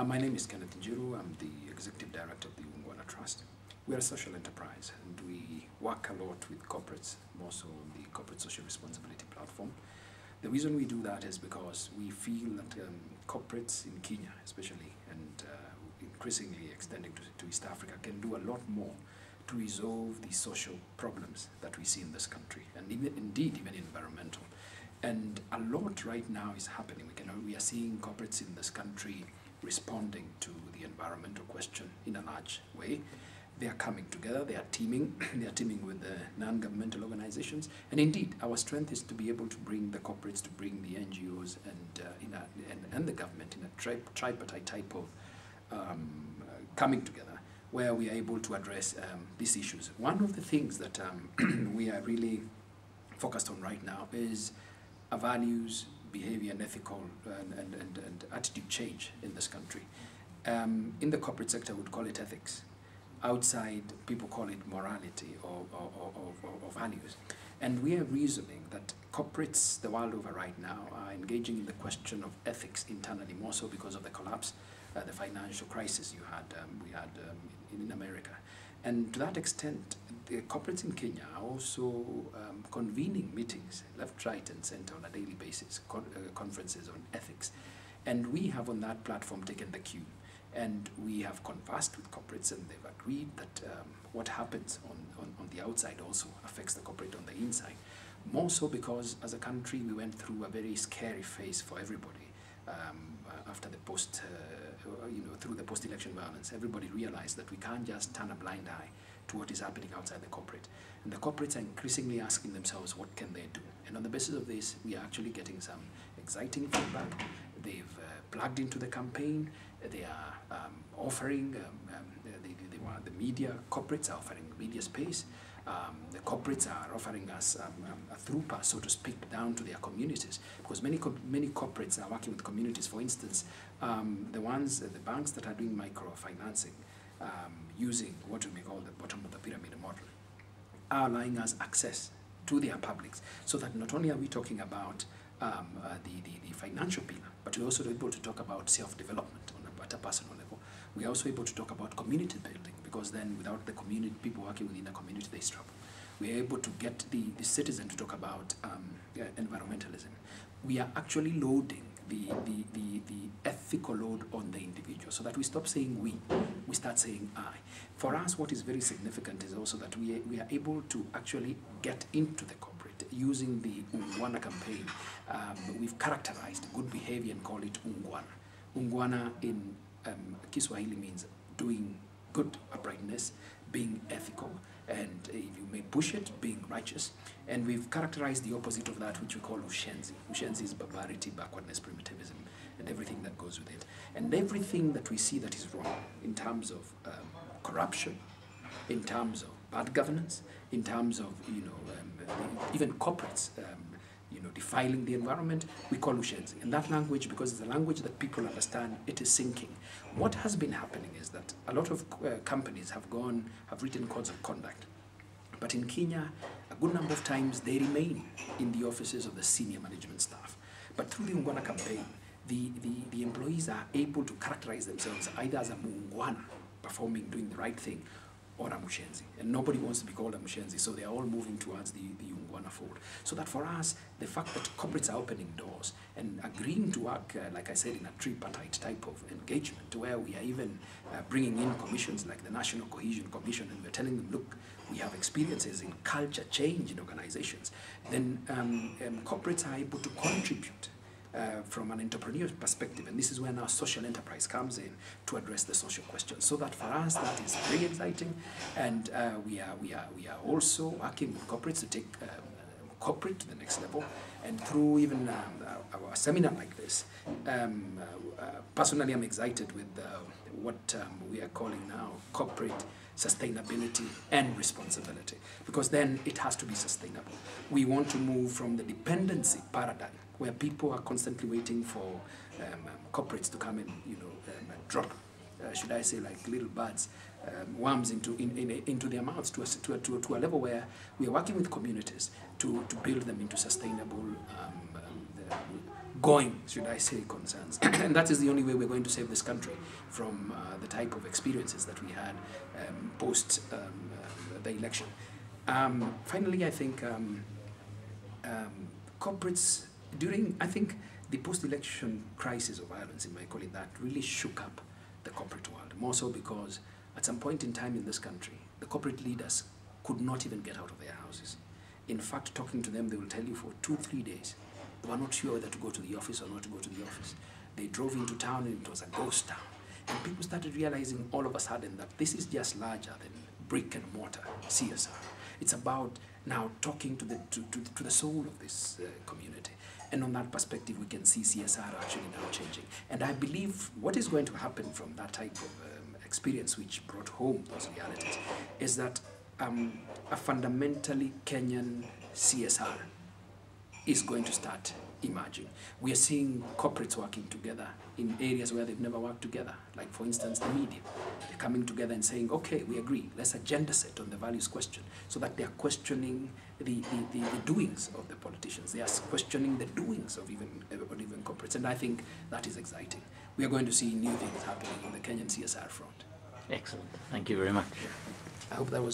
My name is Njiru. I'm the Executive Director of the Uungwana Trust. We are a social enterprise and we work a lot with corporates, more so on the corporate social responsibility platform. The reason we do that is because we feel that corporates in Kenya especially, and increasingly extending to East Africa, can do a lot more to resolve the social problems that we see in this country, and indeed even environmental. And a lot right now is happening. We are seeing corporates in this country responding to the environmental question in a large way. They are coming together, they are teaming, with the non-governmental organizations. And indeed, our strength is to be able to bring the corporates, to bring the NGOs and the government in a tripartite type of coming together, where we are able to address these issues. One of the things that we are really focused on right now is a values, behavior, and ethical and attitude change in this country. In the corporate sector, we would call it ethics. Outside, people call it morality or values. And we are reasoning that corporates the world over right now are engaging in the question of ethics internally, more so because of the collapse, the financial crisis we had in America. And to that extent, the corporates in Kenya are also convening meetings, left, right, and center on a daily basis, conferences on ethics. And we have on that platform taken the cue. And we have conversed with corporates, and they've agreed that what happens on the outside also affects the corporate on the inside. More so because as a country we went through a very scary phase for everybody after the through the post-election violence. Everybody realized that we can't just turn a blind eye to what is happening outside the corporate. And the corporates are increasingly asking themselves, what can they do? And on the basis of this, we are actually getting some exciting feedback. They've plugged into the campaign. They are offering, the media, corporates are offering media space. The corporates are offering us a through pass, so to speak, down to their communities, because many corporates are working with communities. For instance, the banks that are doing microfinancing, using what we may call the bottom of the pyramid model, are allowing us access to their publics, so that not only are we talking about the financial pillar, but we're also able to talk about self-development at a personal level. We're also able to talk about community building, because then without the community, people working within a community, they struggle. We're able to get the citizen to talk about environmentalism. We are actually loading the ethical load on the individual, so that we stop saying we start saying I. For us, what is very significant is also that we are able to actually get into the corporate using the Uungwana campaign. We've characterized good behavior and call it Uungwana. Uungwana in Kiswahili means doing good, uprightness, being ethical, and if you may push it, being righteous. And we've characterized the opposite of that, which we call Ushenzi. Ushenzi is barbarity, backwardness, primitivism, and everything that goes with it. And everything that we see that is wrong in terms of corruption, in terms of bad governance, in terms of even corporates defiling the environment, we call Ushenzi. In that language, because it's a language that people understand, it is sinking. What has been happening is that a lot of companies have written codes of conduct. But in Kenya, a good number of times they remain in the offices of the senior management staff. But through the Uungwana campaign, the employees are able to characterize themselves either as a Muungwana, doing the right thing, or a Mushenzi. And nobody wants to be called a Mushenzi, so they are all moving towards the Uungwana fold. So that for us, the fact that corporates are opening doors and agreeing to work, like I said, in a tripartite type of engagement, where we are even bringing in commissions like the National Cohesion Commission, and we're telling them, look, we have experiences in culture change in organizations, then corporates are able to contribute from an entrepreneurial perspective, and this is when our social enterprise comes in to address the social questions. So that for us, that is very exciting, and we are also working with corporates to take corporate to the next level, and through even our seminar like this. Personally, I'm excited with what we are calling now corporate sustainability and responsibility, because then it has to be sustainable. We want to move from the dependency paradigm, where people are constantly waiting for corporates to come and drop, should I say, like little birds, worms into their mouths, to a level where we are working with communities to build them into sustainable going, should I say, concerns. And that is the only way we're going to save this country from the type of experiences that we had post the election. Finally, I think corporates, I think the post-election crisis of violence, if I call it that, really shook up the corporate world. More so because at some point in time in this country, the corporate leaders could not even get out of their houses. In fact, talking to them, they will tell you for 2-3 days, they were not sure whether to go to the office or not to go to the office. They drove into town and it was a ghost town. And people started realizing all of a sudden that this is just larger than brick and mortar CSR. It's about now talking to the soul of this community. And on that perspective, we can see CSR actually now changing. And I believe what is going to happen from that type of experience, which brought home those realities, is that a fundamentally Kenyan CSR is going to start emerging. We are seeing corporates working together in areas where they've never worked together. Like, for instance, the media. They're coming together and saying, okay, we agree, let's agenda set on the values question, so that they are questioning the doings of the politicians. They are questioning the doings of even corporates. And I think that is exciting. We are going to see new things happening on the Kenyan CSR front. Excellent. Thank you very much. I hope that was